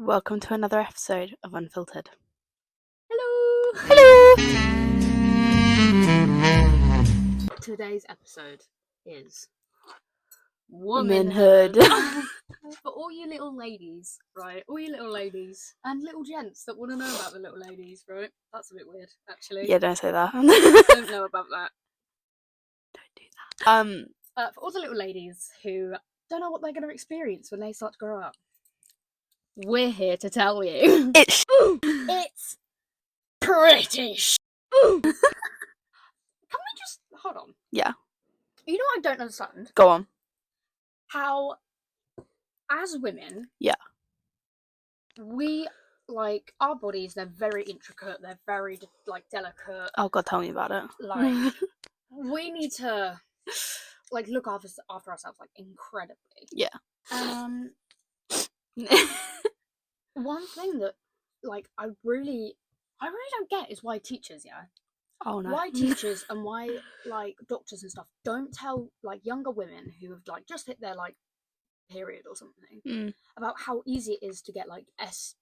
Welcome to another episode of Unfiltered. Hello! Hello! Today's episode is Womenhood. For all you little ladies, right? All you little ladies and little gents that want to know about the little ladies, right? That's a bit weird, actually. Yeah, don't say that. Don't know about that. Don't do that. For all the little ladies who don't know what they're going to experience when they start to grow up, we're here to tell you. It's pretty Can we just hold on? Yeah. You know what I don't understand? Go on. How, as women, Yeah, we like our bodies. They're very intricate. They're very delicate. oh god, tell me about it. Like we need to look after ourselves incredibly. Yeah. One thing that I really don't get is why teachers, Oh no. why teachers and why doctors and stuff don't tell younger women who have just hit their period or something about how easy it is to get UTIs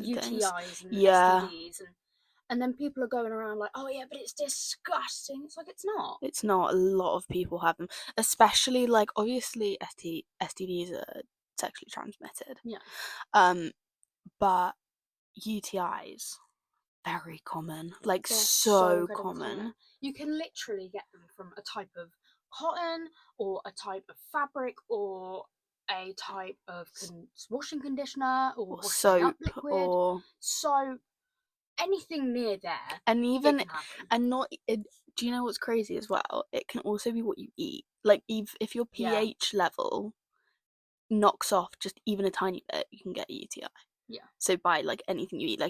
and things. UTIs and Yeah. STDs and then people are going around oh yeah, but it's disgusting. It's it's not. It's not. A lot of people have them, especially obviously STDs are sexually transmitted. Yeah. But UTIs, very common. They're so common. You can literally get them from a type of cotton or a type of fabric or a type of washing conditioner or washing soap up liquid. or so anything near there, and even it can happen. and not it, do you know what's crazy as well? It can also be what you eat. If your pH level knocks off just even a tiny bit, you can get a UTI. Yeah. So by anything you eat,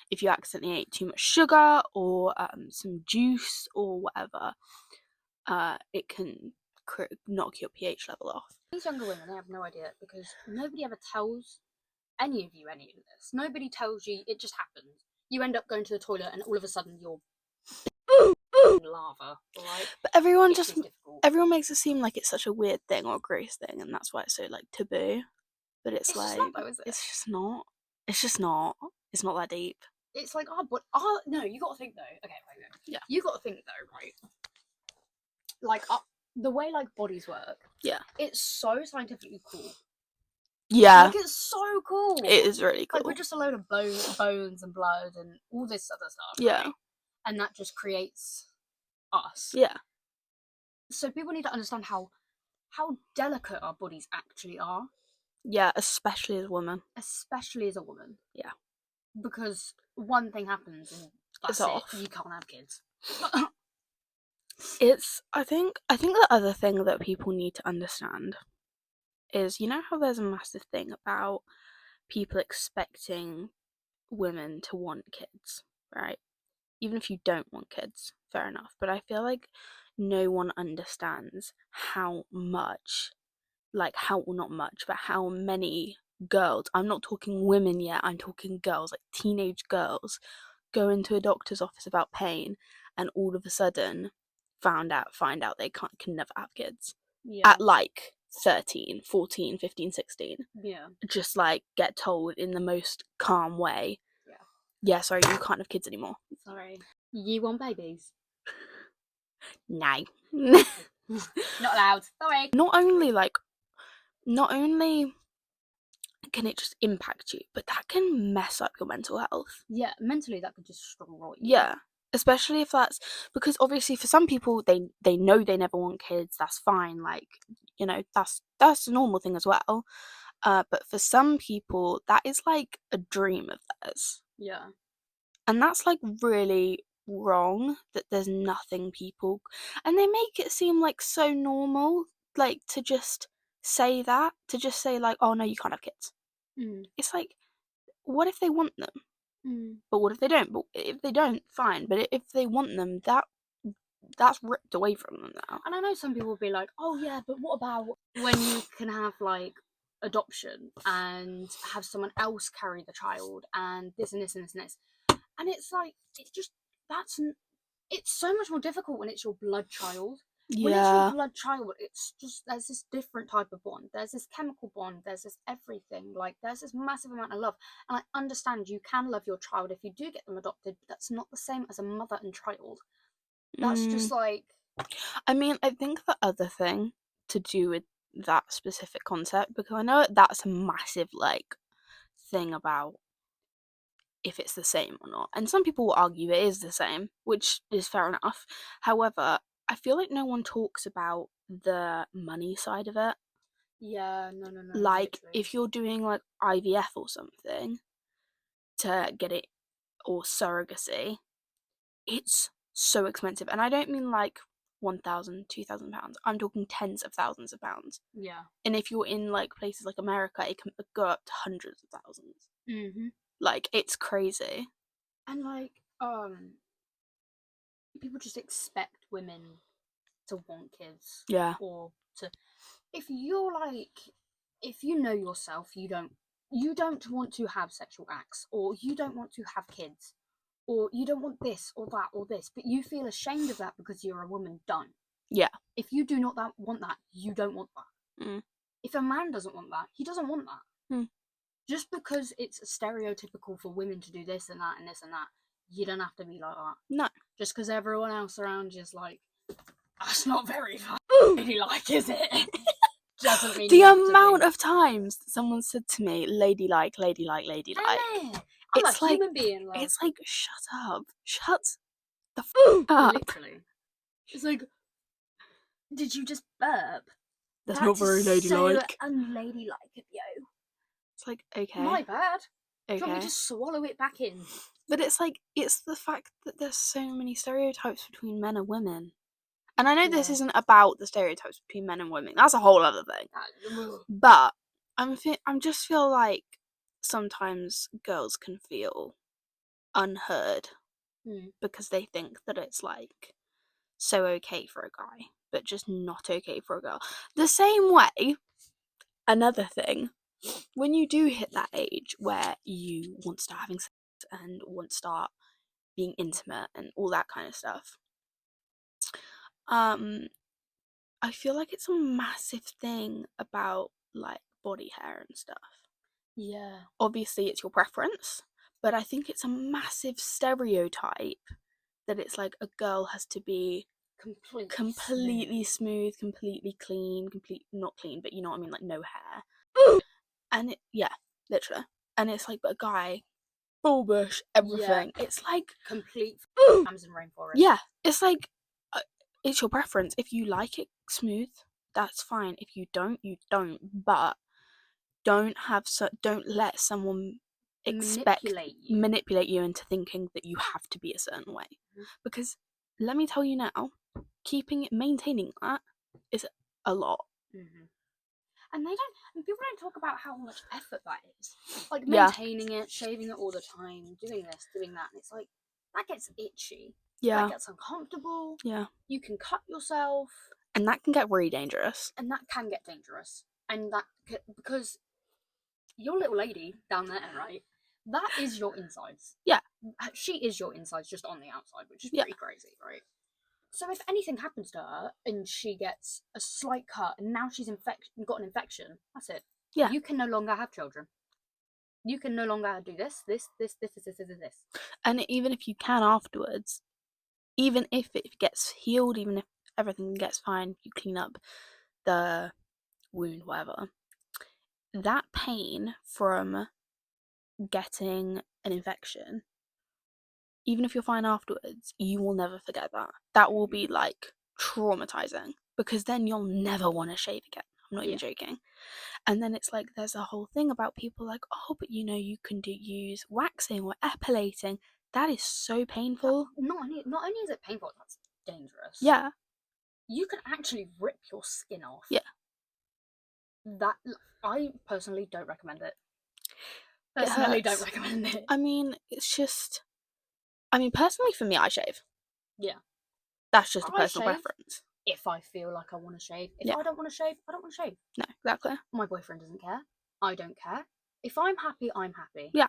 if you accidentally ate too much sugar or some juice or whatever, it can knock your pH level off. These younger women, they have no idea because nobody ever tells any of this. Nobody tells you. It just happens. You end up going to the toilet and all of a sudden you're lava, right? But everyone makes it seem like it's such a weird thing or a gross thing, and that's why it's so taboo. But it's just not, though, is it? It's just not. It's just not. It's not that deep. It's no, you got to think though. Okay, right. Yeah. You got to think though, right? The way bodies work. Yeah. It's so scientifically cool. Yeah. It's so cool. It is really cool. We're just a load of bones and blood and all this other stuff. Yeah. Right? And that just creates us. Yeah. So people need to understand how delicate our bodies actually are. Yeah, especially as a woman. Yeah. Because one thing happens and that's off. You can't have kids. I think the other thing that people need to understand is, you know how there's a massive thing about people expecting women to want kids, right? Even if you don't want kids, fair enough. But I feel like no one understands how much, not much, but how many girls, I'm not talking women yet, I'm talking girls, teenage girls, go into a doctor's office about pain and all of a sudden find out they can never have kids. Yeah. At 13, 14, 15, 16. Yeah. Just get told in the most calm way. Yeah. Yeah, sorry, you can't have kids anymore. Sorry. You want babies? No. Not allowed. Sorry. Not only can it just impact you, but that can mess up your mental health. Yeah, mentally that could destroy you. Yeah. Especially if that's because obviously for some people they know they never want kids, that's fine, that's a normal thing as well. But for some people that is a dream of theirs. Yeah. And that's really wrong, that there's nothing people, and they make it seem so normal, to just say that, to just say oh no, you can't have kids. It's what if they want them? But what if they don't? But if they don't, fine. But if they want them, that's ripped away from them now. And I know some people will be like, oh yeah, but what about when you can have adoption and have someone else carry the child and this and this and this and this? And it's it's so much more difficult when it's your blood child. When it's your Yeah. blood child, it's just, there's this different type of bond. There's this chemical bond. There's this everything. Like, there's this massive amount of love. And I understand you can love your child if you do get them adopted, but that's not the same as a mother and child. That's just Mm. like, I mean, I think the other thing to do with that specific concept, because I know that's a massive, like, thing about if it's the same or not. And some people will argue it is the same, which is fair enough. However, I feel like no one talks about the money side of it. yeah, no, no, no, Like, literally. if you're doing, like, IVF or something to get it, or surrogacy, it's so expensive. And I don't mean, like, 1,000, 2,000 pounds. I'm talking tens of thousands of pounds. Yeah. And if you're in, like, places like America, it can go up to hundreds of thousands. Mm-hmm. Like, it's crazy. And like, people just expect women to want kids, Yeah. or to, if you're like, if you know yourself, you don't want to have sexual acts, or you don't want to have kids, or you don't want this or that or this, but you feel ashamed of that because you're a woman, done. Yeah. If you do not want that, you don't want that. Mm. If a man doesn't want that, he doesn't want that. Mm. Just because it's stereotypical for women to do this and that and this and that, you don't have to be like that. No. Just because everyone else around you is like, that's not very ladylike, is it? Doesn't mean The you have to amount be. of times that someone said to me, ladylike, ladylike, ladylike. I'm It's a like, human being, love. it's like, shut up. Shut the f up. Literally. It's like, did you just burp? That's not very ladylike. So unladylike of you. It's like, okay. My bad. Do you want Okay. me to swallow it back in? But it's like, it's the fact that there's so many stereotypes between men and women. And I know this Yeah. isn't about the stereotypes between men and women. That's a whole other thing. Ugh. But I'm just feel like sometimes girls can feel unheard because they think that it's like so okay for a guy, but just not okay for a girl. The same way, another thing, when you do hit that age where you want to start having sex and want to start being intimate and all that kind of stuff, I feel like it's a massive thing about like body hair and stuff. Yeah. Obviously it's your preference, but I think it's a massive stereotype that it's like a girl has to be completely smooth, completely clean, not clean, but you know what I mean, like no hair. And yeah, literally. And it's like, but a guy, full bush, everything. Yeah. It's like complete Amazon rainforest. Yeah, it's like it's your preference. If you like it smooth, that's fine. If you don't, you don't. But don't let someone manipulate you into thinking that you have to be a certain way. Mm-hmm. Because let me tell you now, maintaining that is a lot. Mm-hmm. And people don't talk about how much effort that is. Like maintaining it, shaving it all the time, doing this, doing that. And it's like, that gets itchy. Yeah. That gets uncomfortable. Yeah. You can cut yourself. And that can get really dangerous. And that because your little lady down there, right? That is your insides. Yeah. She is your insides just on the outside, which is pretty crazy, right? So if anything happens to her and she gets a slight cut and now she's got an infection, that's it. Yeah. You can no longer have children. You can no longer do this. And even if you can afterwards, even if it gets healed, even if everything gets fine, you clean up the wound, whatever, that pain from getting an infection, even if you're fine afterwards, you will never forget that. That will be like traumatizing because then you'll never want to shave again. I'm not even joking. And then it's like there's a whole thing about people like, oh, but you know, you can use waxing or epilating. That is so painful. Not only is it painful, that's dangerous. Yeah. You can actually rip your skin off. Yeah. That I personally don't recommend it. Don't recommend it. I mean, it's just. I mean, personally, for me, I shave. Yeah. That's just a personal preference. If I feel like I want to shave. If I don't want to shave, I don't want to shave. No, exactly. My boyfriend doesn't care. I don't care. If I'm happy, I'm happy. Yeah.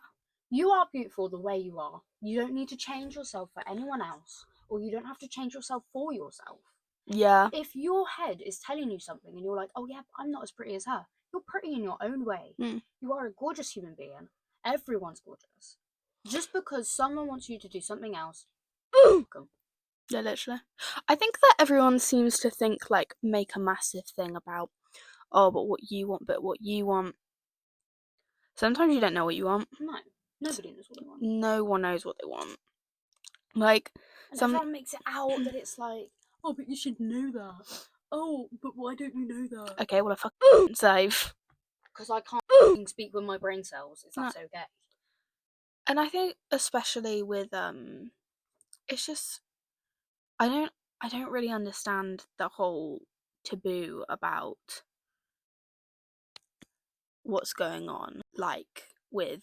You are beautiful the way you are. You don't need to change yourself for anyone else. Or you don't have to change yourself for yourself. Yeah. If your head is telling you something and you're like, oh yeah, I'm not as pretty as her, you're pretty in your own way. You are a gorgeous human being. Everyone's gorgeous. Just because someone wants you to do something else, welcome. Yeah, literally. I think that everyone seems to think, like, make a massive thing about, oh, but what you want. Sometimes you don't know what you want. No, nobody knows what they want. No one knows what they want. Like, and everyone makes it out that it's like, oh, but you should know that. Oh, but why don't you know that? Okay, well, I fucking save. Because I can't speak with my brain cells. Is that okay? And I think, especially with it's just I don't really understand the whole taboo about what's going on, like with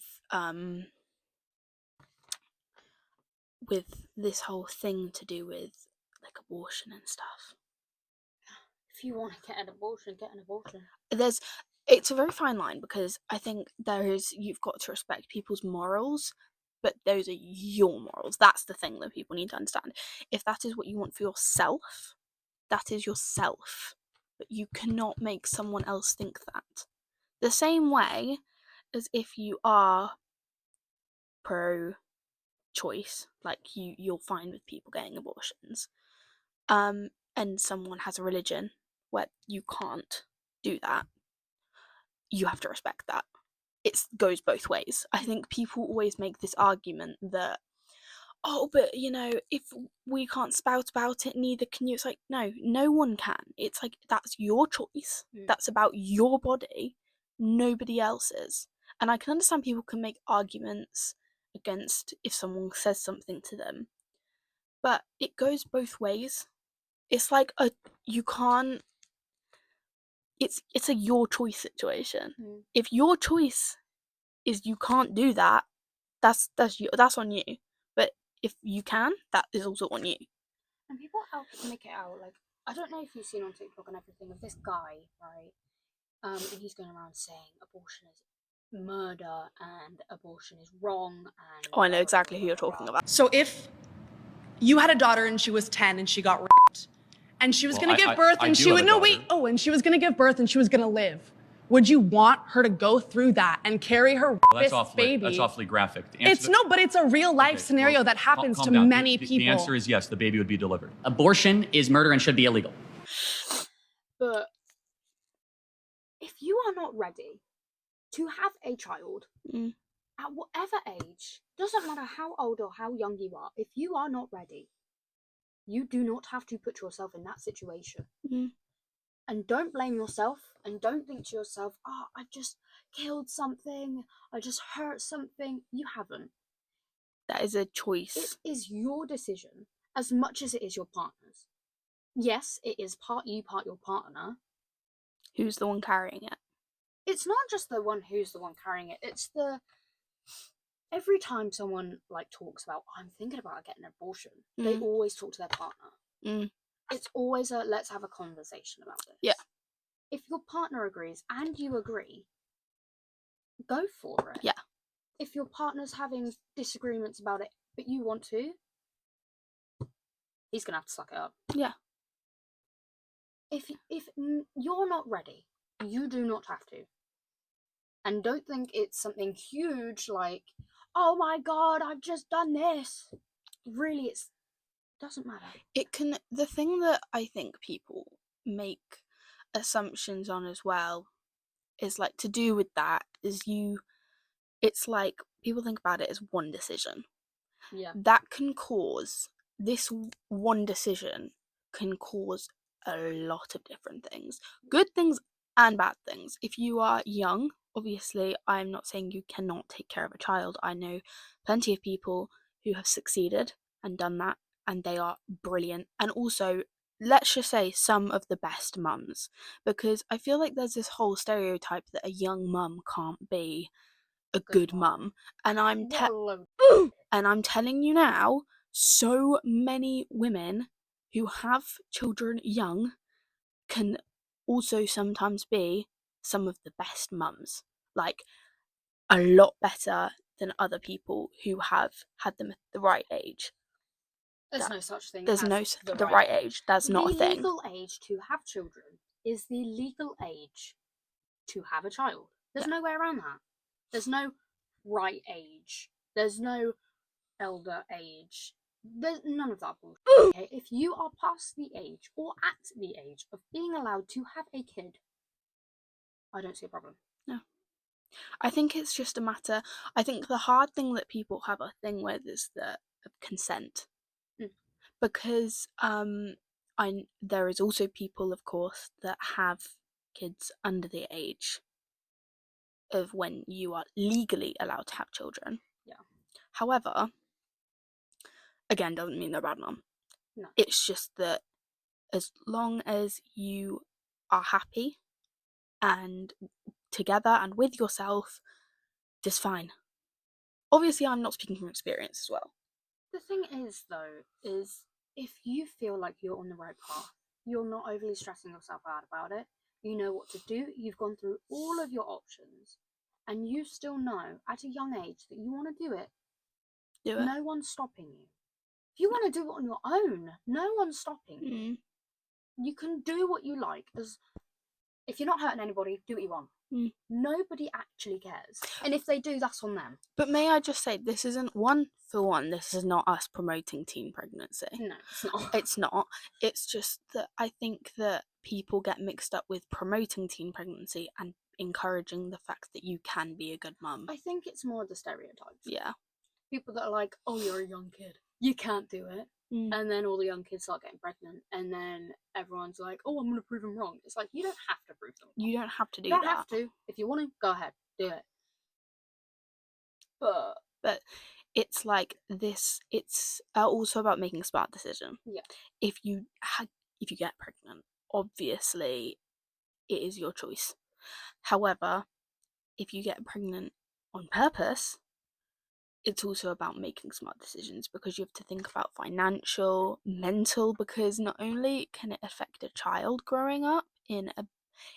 this whole thing to do with like abortion and stuff. If you want to get an abortion, get an abortion. It's a very fine line, because I think you've got to respect people's morals, but those are your morals. That's the thing that people need to understand. If that is what you want for yourself, that is yourself. But you cannot make someone else think that. The same way as if you are pro-choice, like you're fine with people getting abortions, and someone has a religion where you can't do that, you have to respect that. It goes both ways. I think people always make this argument that, oh, but if we can't spout about it, neither can you. It's like, no one can. It's like, that's your choice. That's about your body. Nobody else's. And I can understand people can make arguments against if someone says something to them, but it goes both ways. It's like you can't. It's a your choice situation. If your choice is you can't do that, that's on you. But if you can, that is also on you. And people make it out like, I don't know if you've seen on TikTok and everything of this guy, right? And he's going around saying abortion is murder and abortion is wrong. And I know exactly who you're talking about. So if you had a daughter and she was 10 and she got raped, and she was going to give birth, and she would and she was going to give birth and she was going to live, would you want her to go through that and carry her baby? That's awfully graphic. But it's a real life scenario that happens to many people. The answer is yes, the baby would be delivered. Abortion is murder and should be illegal. But if you are not ready to have a child, at whatever age, doesn't matter how old or how young you are, if you are not ready, you do not have to put yourself in that situation. And don't blame yourself, and don't think to yourself, oh, I just killed something, I just hurt something. You haven't. That is a choice. It is your decision as much as it is your partner's. Yes, it is part you, part your partner. Who's the one carrying it? It's not just the one who's the one carrying it. It's every time someone like talks about, oh, I'm thinking about getting an abortion, they always talk to their partner. It's always a let's have a conversation about this. Yeah. If your partner agrees and you agree, go for it. Yeah. If your partner's having disagreements about it, but you want to, he's gonna have to suck it up. Yeah. If you're not ready, you do not have to. And don't think it's something huge like, oh my god, I've just done this. Really, it doesn't matter. The thing that I think people make assumptions on as well is like to do with that is it's like people think about it as one decision. Yeah. That can cause, this one decision can cause a lot of different things. Good things and bad things. If you are young, obviously, I'm not saying you cannot take care of a child. I know plenty of people who have succeeded and done that, and they are brilliant. And also, let's just say some of the best mums, because I feel like there's this whole stereotype that a young mum can't be a good mum. And I'm telling you now, so many women who have children young can also sometimes be some of the best mums. Like, a lot better than other people who have had them at the right age. There's no such thing There's as no the right age. That's not a thing. The legal age to have children is the legal age to have a child. There's no way around that. There's no right age. There's no elder age. There's none of that bullshit. Okay? If you are past the age or at the age of being allowed to have a kid, I don't see a problem. No. I think it's just a matter. I think the hard thing that people have a thing with is the consent. Because there is also people, of course, that have kids under the age of when you are legally allowed to have children. Yeah. However, again, doesn't mean they're bad mum. No. It's just that as long as you are happy and together and with yourself, just fine. Obviously, I'm not speaking from experience as well. The thing is, though, is if you feel like you're on the right path, you're not overly stressing yourself out about it, you know what to do, you've gone through all of your options, and you still know at a young age that you want to do it, no one's stopping you. If you want to do it on your own, no one's stopping you. You can do what you like. If you're not hurting anybody, do what you want. Nobody actually cares. And if they do, that's on them. But may I just say, this isn't this is not us promoting teen pregnancy. No, it's not. It's not. It's just that I think that people get mixed up with promoting teen pregnancy and encouraging the fact that you can be a good mum. I think it's more the stereotypes. Yeah. People that are like, oh, you're a young kid, you can't do it. And then all the young kids start getting pregnant, and then everyone's like, oh, I'm going to prove them wrong. It's like, you don't have to prove them wrong. You don't have to do that. You that. don't have to. If you want to, go ahead, do it. But it's like this, it's also about making a smart decision. Yeah. If you get pregnant, obviously it is your choice. However, if you get pregnant on purpose, it's also about making smart decisions, because you have to think about financial, mental, because not only can it affect a child growing up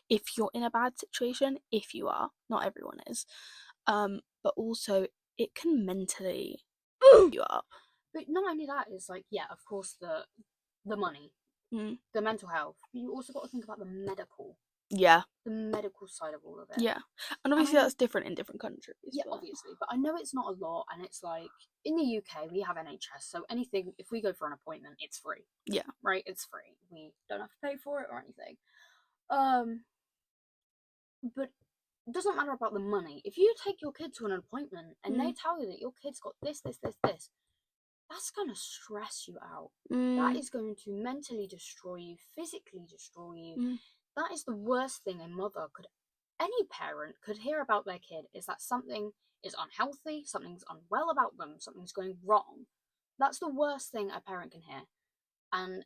if you're in a bad situation, if you are, not everyone is, but also it can mentally you up. But not only that, is like, yeah, of course, the money, the mental health. You also got to think about the medical. Yeah. The medical side of all of it. Yeah. And obviously that's different in different countries. Yeah, obviously. But I know it's not a lot, and it's like, in the UK, we have NHS, so anything, if we go for an appointment, it's free. Yeah. Right? It's free. We don't have to pay for it or anything. But it doesn't matter about the money. If you take your kid to an appointment and they tell you that your kid's got this, that's going to stress you out. That is going to mentally destroy you, physically destroy you. That is the worst thing any parent could hear about their kid, is that something is unhealthy, something's unwell about them, something's going wrong. That's the worst thing a parent can hear. And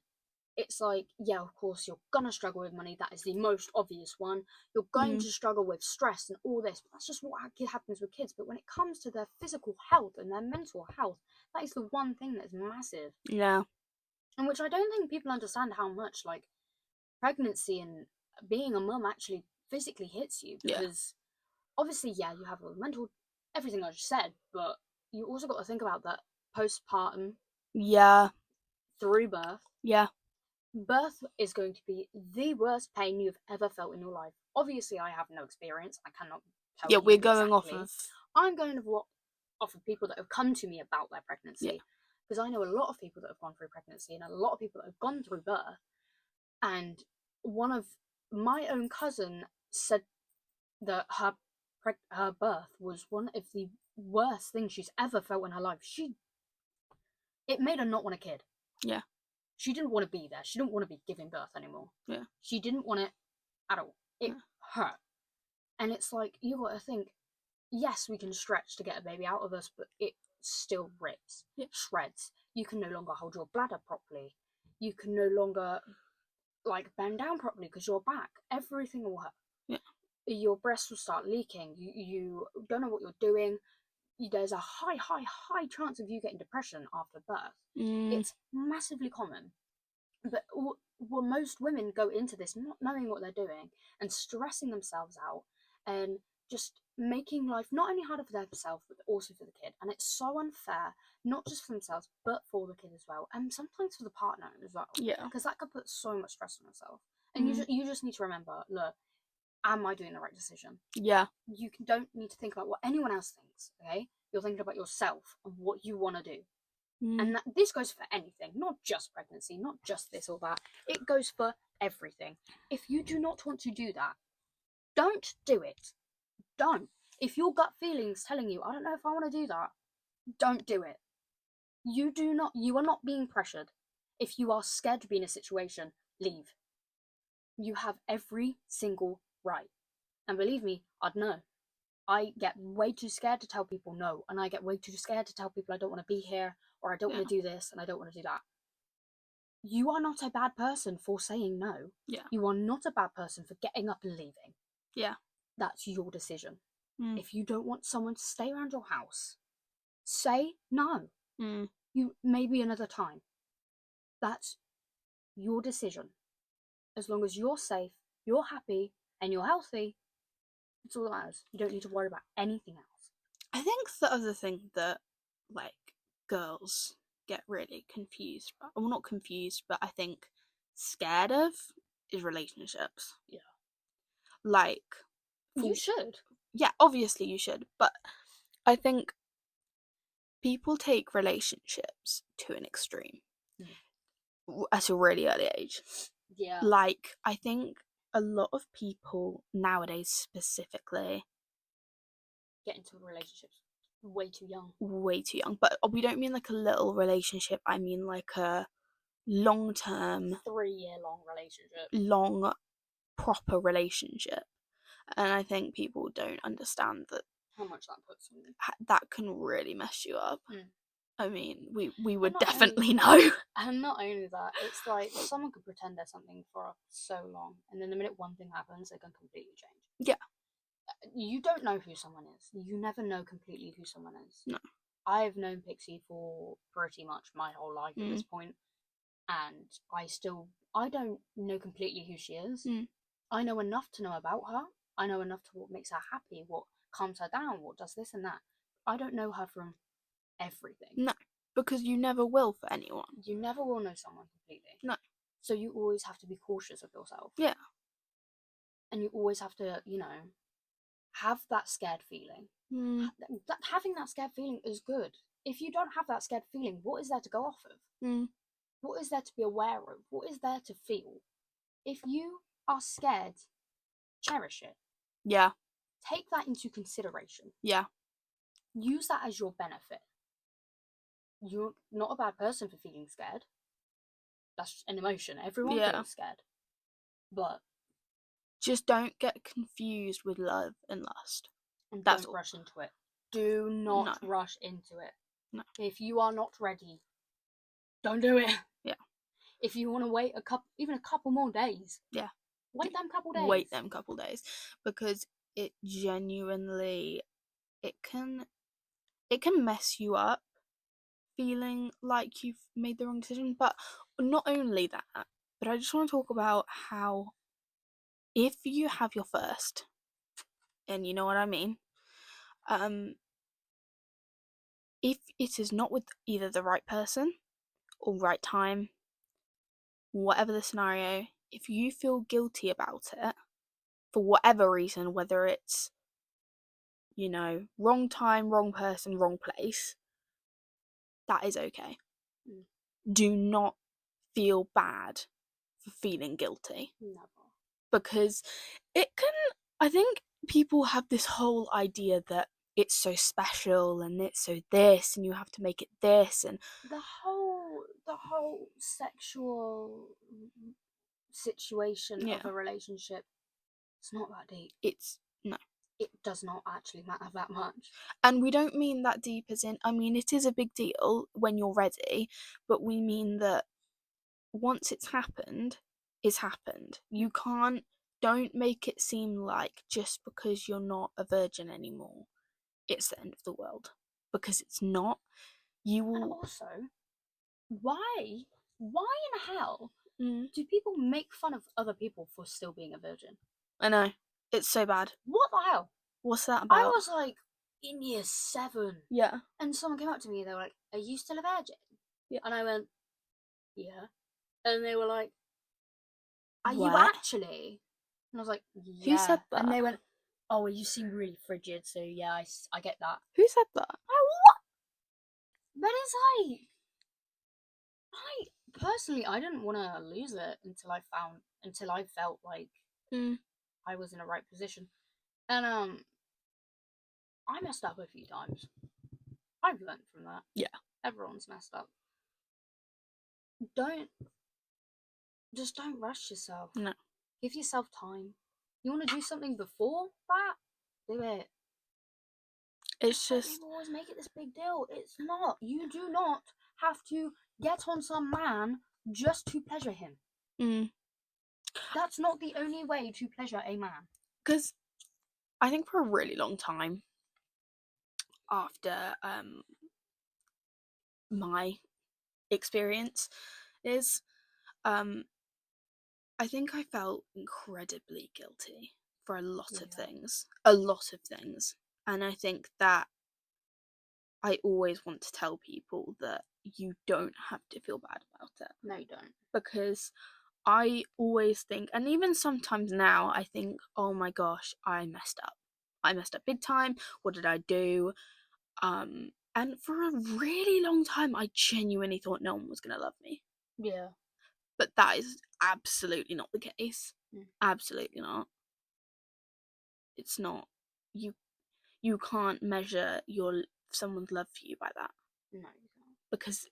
it's like, yeah, of course, you're going to struggle with money. That is the most obvious one. You're going to struggle with stress and all this. But that's just what happens with kids. But when it comes to their physical health and their mental health, that is the one thing that's massive. Yeah. And which I don't think people understand how much, like, pregnancy and being a mum actually physically hits you. Because obviously, yeah, you have a mental, everything I just said, but you also got to think about that postpartum. Yeah. Through birth. Yeah. Birth is going to be the worst pain you've ever felt in your life. Obviously, I have no experience. I cannot tell you. Yeah, we're going exactly. I'm going off of people that have come to me about their pregnancy. Because I know a lot of people that have gone through pregnancy and a lot of people that have gone through birth. And one of my own cousin said that her birth was one of the worst things she's ever felt in her life. It made her not want a kid. Yeah. She didn't want to be there. She didn't want to be giving birth anymore. Yeah. She didn't want it at all. It hurt. And it's like, you got to think, yes, we can stretch to get a baby out of us, but it still rips. It shreds. You can no longer hold your bladder properly. You can no longer, like, bend down properly because your back, everything will hurt. Yeah. Your breasts will start leaking. You don't know what you're doing. There's a high chance of you getting depression after birth. It's massively common. But most women go into this not knowing what they're doing and stressing themselves out and just making life not only harder for themselves but also for the kid, and it's so unfair, not just for themselves but for the kid as well, and sometimes for the partner as well. Yeah. Because that could put so much stress on yourself, and you just need to remember, look, am I doing the right decision? Yeah. You don't need to think about what anyone else thinks. Okay, you're thinking about yourself and what you want to do. And this goes for anything, not just pregnancy, not just this or that. It goes for everything. If you do not want to do that, don't do it. Don't. If your gut feeling's telling you, I don't know if I want to do that, don't do it. You are not being pressured. If you are scared to be in a situation, leave. You have every single right. And believe me, I'd know. I get way too scared to tell people no, and I get way too scared to tell people I don't want to be here, or I don't want to do this, and I don't want to do that. You are not a bad person for saying no. Yeah. You are not a bad person for getting up and leaving. Yeah. That's your decision. If you don't want someone to stay around your house, say no. You maybe another time. That's your decision. As long as you're safe, you're happy, and you're healthy, it's all that matters. You don't need to worry about anything else. I think the other thing that, like, girls get really confused about, well, not confused, but I think scared of, is relationships. Yeah. Like, you should. Yeah, obviously you should, but I think people take relationships to an extreme at a really early age. Yeah. Like, I think a lot of people nowadays specifically get into relationships way too young. Way too young. But we don't mean like a little relationship, I mean like a long-term 3-year long relationship. Long, proper relationship. And I think people don't understand that how much that puts on you. That can really mess you up. I mean, we would And definitely know. And not only that, it's like someone could pretend they're something for so long, and then the minute one thing happens, they can completely change. Yeah. You don't know who someone is. You never know completely who someone is. No. I've known Pixie for pretty much my whole life at this point, and I don't know completely who she is. I know enough to know about her. I know enough to what makes her happy, what calms her down, what does this and that. I don't know her from everything. No, because you never will for anyone. You never will know someone completely. No. So you always have to be cautious of yourself. Yeah. And you always have to, have that scared feeling. Having that scared feeling is good. If you don't have that scared feeling, what is there to go off of? What is there to be aware of? What is there to feel? If you are scared, cherish it. Yeah. Take that into consideration. Yeah. Use that as your benefit. You're not a bad person for feeling scared. That's an emotion. Everyone feels scared. But just don't get confused with love and lust. And don't rush into it. Do not rush into it. No. If you are not ready, don't do it. Yeah. If you want to wait even a couple more days. Yeah. Wait them couple days. Wait them couple days. Because it genuinely, it can mess you up feeling like you've made the wrong decision. But not only that, but I just want to talk about how if you have your first, and you know what I mean, if it is not with either the right person or right time, whatever the scenario, if you feel guilty about it for whatever reason, whether it's, wrong time, wrong person, wrong place, that is okay. Do not feel bad for feeling guilty. Never. Because I think people have this whole idea that it's so special and it's so this and you have to make it this, and the whole sexual situation of a relationship, it's not that deep. It does not actually matter that much. And we don't mean that deep as in, I mean, it is a big deal when you're ready, but we mean that once it's happened, it's happened. Don't make it seem like just because you're not a virgin anymore, it's the end of the world. Because it's not. And also, why in hell do people make fun of other people for still being a virgin? I know. It's so bad. What the hell? What's that I about? was like in year 7. Yeah. And someone came up to me and they were like, "Are you still a virgin?" Yeah. And I went, "Yeah." And they were like, "Are you What? actually?" And I was like, "Yeah." Who said that? And they went, "Oh, well, you seem really frigid, so yeah, I get that." Who said that? What? But it's like, personally, I didn't want to lose it until I felt like I was in a right position. And I messed up a few times. I've learned from that. Yeah. Everyone's messed up. Just don't rush yourself. No. Give yourself time. You want to do something before that? Do it. It's just people always make it this big deal. It's not. You do not have to get on some man just to pleasure him. That's not the only way to pleasure a man. Because I think for a really long time after my experience is I think I felt incredibly guilty for a lot of things. And I think that I always want to tell people that you don't have to feel bad about it. No, you don't. Because I always think, and even sometimes now, I think, oh my gosh, I messed up. I messed up big time. What did I do? And for a really long time, I genuinely thought no one was going to love me. Yeah. But that is absolutely not the case. Absolutely not. It's not. You can't measure someone's love for you by that. No, you can't. Because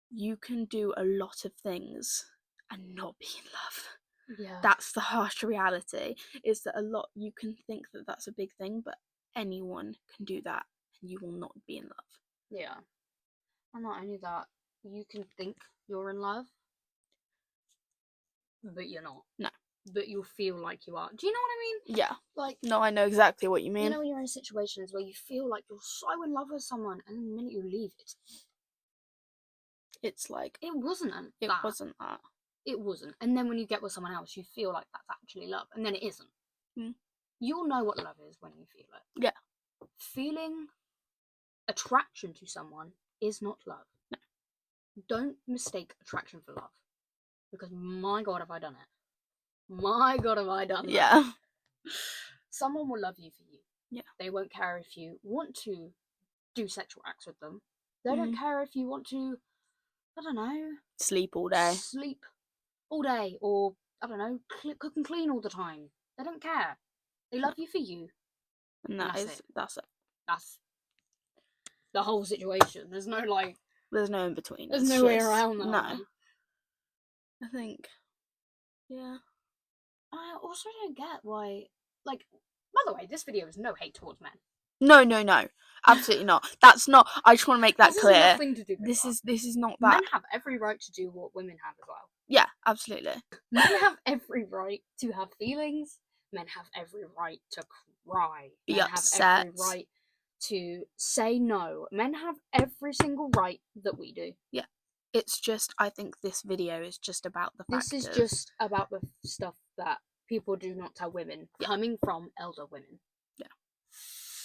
you can do a lot of things and not be in love. Yeah. That's the harsh reality, is that you can think that that's a big thing, but anyone can do that and you will not be in love. Yeah. And not only that, you can think you're in love, but you're not. No. But you'll feel like you are. Do you know what I mean? Yeah. Like, no, I know exactly what you mean. You know when you're in situations where you feel like you're so in love with someone, and the minute you leave, it's like it wasn't that. It wasn't. And then when you get with someone else, you feel like that's actually love, and then it isn't. You'll know what love is when you feel it. Yeah. Feeling attraction to someone is not love. No. Don't mistake attraction for love, because my God, have I done it. My God, have I done that. Yeah. Someone will love you for you. Yeah. They won't care if you want to do sexual acts with them. They don't care if you want to, I don't know, sleep all day. Or, I don't know, cook and clean all the time. They don't care. They love you for you. And that's it. That's the whole situation. There's no there's no in between. There's no way around that. No. I think. Yeah. I also don't get why, by the way, this video is no hate towards men. No. Absolutely not. That's not. I just want to make that clear. This has nothing to do with this is not that. Men have every right to do what women have as well. Yeah, absolutely. Men have every right to have feelings. Men have every right to cry. Be Men upset. have every right to say no. Men have every single right that we do. Yeah. It's just, I think this video is just about the fact This is just about the stuff that people do not tell women, coming from elder women. Yeah.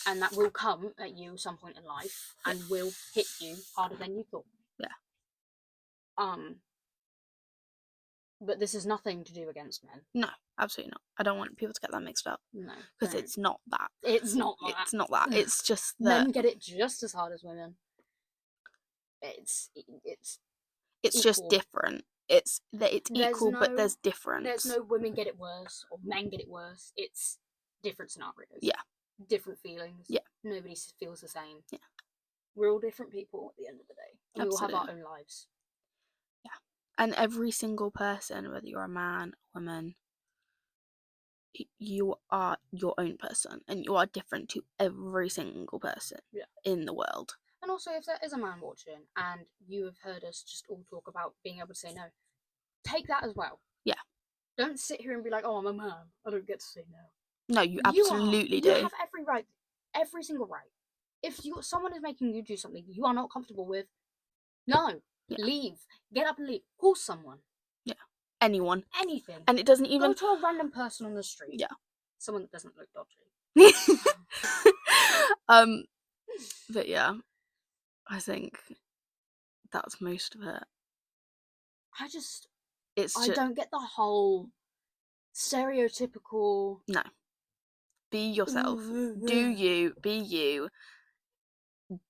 And that will come at you some point in life and will hit you harder than you thought. Yeah. But this is nothing to do against men. No, absolutely not. I don't want people to get that mixed up. No. Because it's not that. It's not that. It's not that. It's just that men get it just as hard as women. It's just different. It's equal, but there's difference. There's no women get it worse or men get it worse. It's different scenarios. Yeah. Different feelings. Yeah. Nobody feels the same. Yeah. We're all different people at the end of the day. And we all have our own lives. Yeah. And every single person, whether you're a man, a woman, you are your own person, and you are different to every single person in the world. And also, if there is a man watching and you have heard us just all talk about being able to say no, take that as well. Yeah. Don't sit here and be like, oh, I'm a man, I don't get to say no. No, you absolutely do. You have every right, every single right. If someone is making you do something you are not comfortable with, no, leave. Get up and leave. Call someone. Yeah. Anyone. Anything. And it doesn't even... Go to a random person on the street. Yeah. Someone that doesn't look dodgy. But yeah, I think that's most of it. I don't get the whole stereotypical. No. Be yourself. Be you.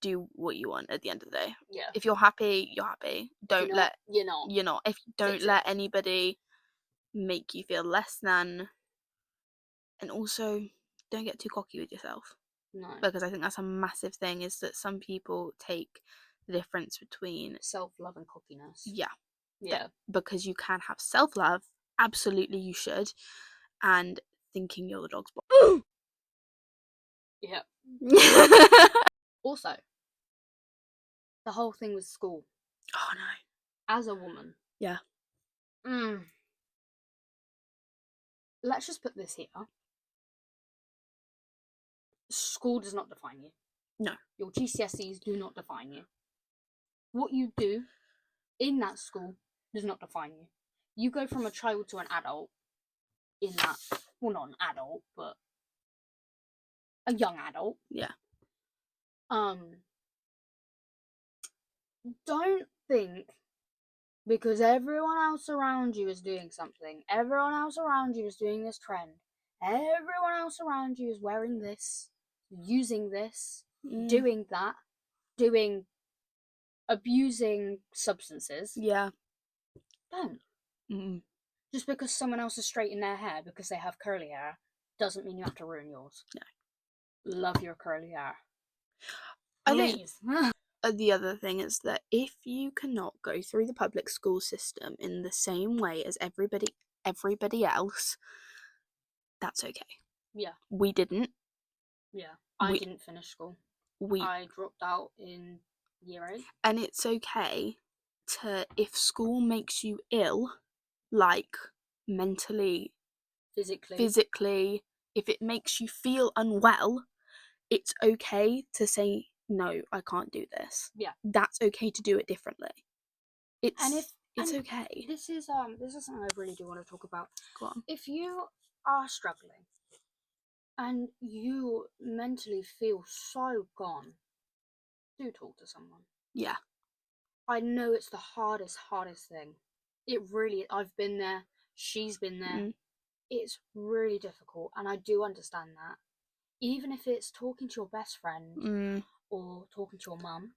Do what you want at the end of the day. Yeah. If you're happy, you're happy. Don't let you're not. You're not. If don't let anybody make you feel less than, and also don't get too cocky with yourself. No. Because I think that's a massive thing, is that some people take the difference between self-love and cockiness. Yeah. Yeah. Because you can have self-love, absolutely you should, and thinking you're the dog's boss. Yeah. Also, the whole thing with school. Oh no. As a woman. Yeah. Let's just put this here. School does not define you. No. Your GCSEs do not define you. What you do in that school does not define you. You go from a child to an adult in that, well, not an adult, but a young adult. Yeah. Don't think because everyone else around you is doing something, everyone else around you is doing this trend, everyone else around you is wearing this, using this, doing that, abusing substances. Yeah. Don't. Mm. Just because someone else is straightening their hair because they have curly hair doesn't mean you have to ruin yours. No. Love your curly hair. Please. I think the other thing is that if you cannot go through the public school system in the same way as everybody else, that's okay. Yeah. We didn't. Yeah. I didn't finish school. I dropped out in year 8. And it's okay to, if school makes you ill, like mentally, physically, if it makes you feel unwell, it's okay to say, no, I can't do this. Yeah. That's okay to do it differently. It's okay. This is something I really do want to talk about. Go on. If you are struggling and you mentally feel so gone, do talk to someone. Yeah. I know it's the hardest thing. It really, I've been there, she's been there. It's really difficult, and I do understand that. Even if it's talking to your best friend, or talking to your mum,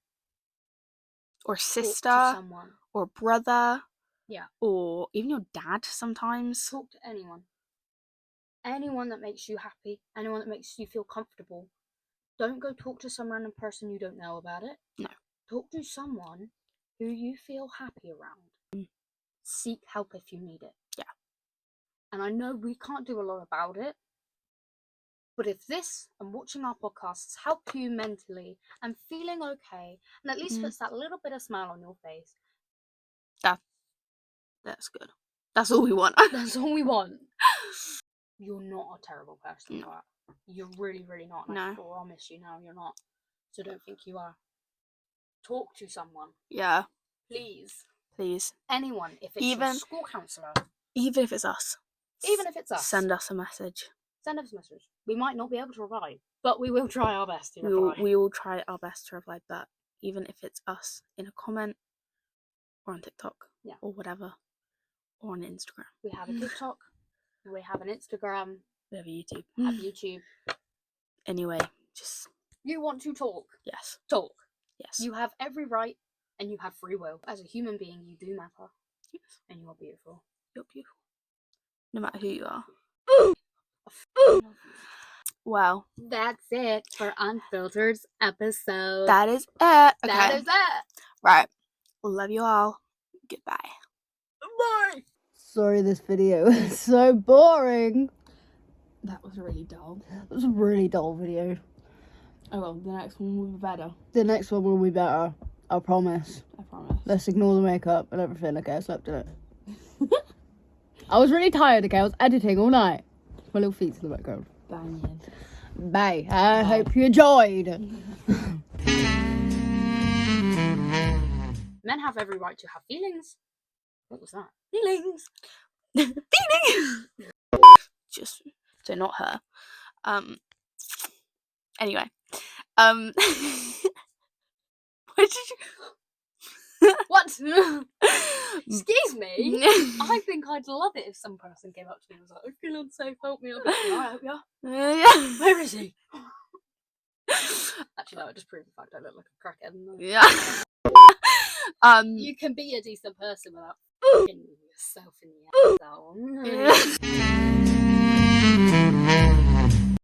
or sister, talk to someone, or brother, yeah, or even your dad sometimes. Talk to anyone. Anyone that makes you happy, anyone that makes you feel comfortable. Don't go talk to some random person you don't know about it. No. Talk to someone who you feel happy around. Seek help if you need it. Yeah. And I know we can't do a lot about it, but if this and watching our podcasts help you mentally and feeling okay, and at least puts that little bit of smile on your face, that's good. That's all we want. That's all we want. You're not a terrible person, but you're really, really not. And I promise you now, you're not. So don't think you are. Talk to someone. Yeah. Please. Anyone. If it's your school counsellor. Even if it's us. Send us a message. We might not be able to reply, but we will try our best to reply. We will try our best to reply, but even if it's us in a comment or on TikTok or whatever, or on Instagram. We have a TikTok. We have an Instagram. We have a YouTube. Anyway, just... You want to talk? Yes. Talk. Yes. You have every right and you have free will. As a human being, you do matter. Yes. And you are beautiful. You're beautiful. No matter who you are. Well. That's it for Unfiltered's episode. That is it. Okay. That is it. Right. Love you all. Goodbye. Bye. Sorry, this video is so boring. That was really dull. It was a really dull video. Oh well, the next one will be better. The next one will be better. I promise. I promise. Let's ignore the makeup and everything. Okay, I slept in it. I was really tired, okay? I was editing all night. My little feet's in the background. Banging. Bye. I hope you enjoyed. Men have every right to have feelings. What was that? Feelings. Feelings. Just so not her. Anyway, what did you? What? Excuse me? I think I'd love it if some person came up to me and was like, I feel unsafe, help me. I'd be like, "Can I help you? Yeah. Where is he?" Actually, no, I just proved the fact I look like a crackhead. Yeah. You can be a decent person without f***ing yourself in the ass.